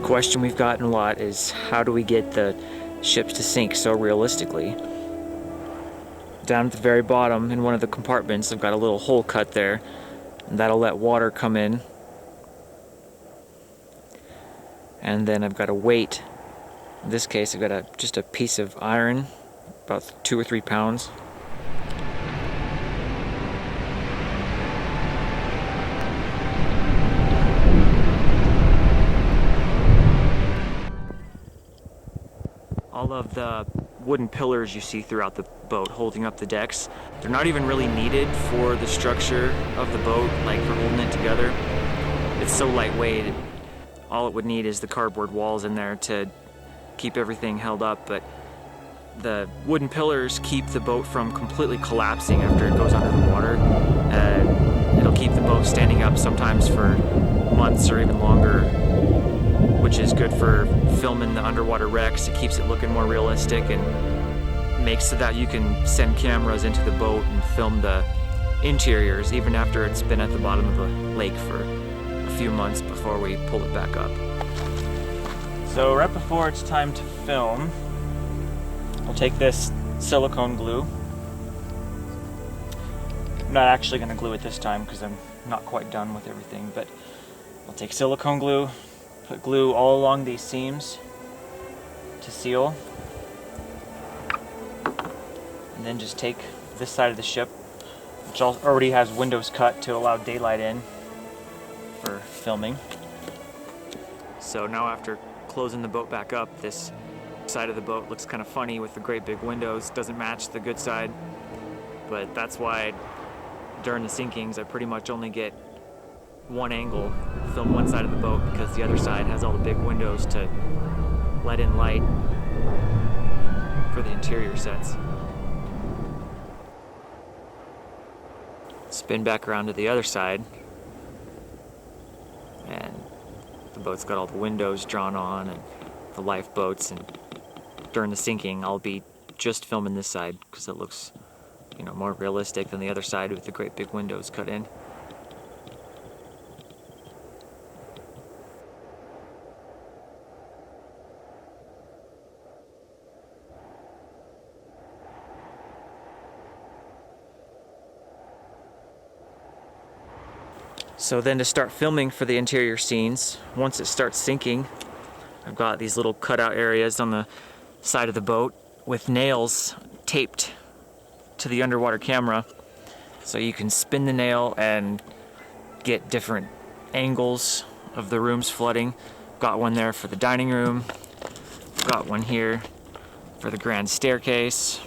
question we've gotten a lot is how do we get the ships to sink so realistically? Down at the very bottom in one of the compartments I've got a little hole cut there, and that'll let water come in. And then I've got a weight. In this case I've got just a piece of iron, about 2 or 3 pounds. All of the wooden pillars you see throughout the boat holding up the decks, they're not even really needed for the structure of the boat, like for holding it together. It's so lightweight, all it would need is the cardboard walls in there to keep everything held up, but the wooden pillars keep the boat from completely collapsing after it goes under the water. It'll keep the boat standing up sometimes for months or even longer, which is good for filming the underwater wrecks. It keeps it looking more realistic and makes so that you can send cameras into the boat and film the interiors even after it's been at the bottom of the lake for a few months before we pull it back up. So right before it's time to film, I'll take this silicone glue. I'm not actually going to glue it this time because I'm not quite done with everything, but I'll take silicone glue, put glue all along these seams to seal, and then just take this side of the ship, which already has windows cut to allow daylight in for filming. So now after closing the boat back up, this side of the boat looks kind of funny with the great big windows. Doesn't match the good side, but that's why during the sinkings I pretty much only get one angle, film one side of the boat, because the other side has all the big windows to let in light for the interior sets. Spin back around to the other side, and the boat's got all the windows drawn on and the lifeboats, and during the sinking I'll be just filming this side because it looks, more realistic than the other side with the great big windows cut in. So then to start filming for the interior scenes, once it starts sinking, I've got these little cutout areas on the side of the boat with nails taped to the underwater camera, so you can spin the nail and get different angles of the rooms flooding. Got one there for the dining room, got one here for the grand staircase.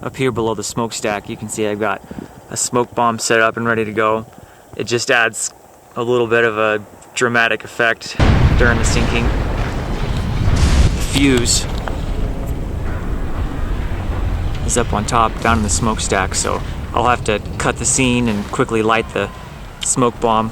Up here below the smokestack, you can see I've got a smoke bomb set up and ready to go. It just adds a little bit of a dramatic effect during the sinking. The fuse is up on top, down in the smokestack, so I'll have to cut the scene and quickly light the smoke bomb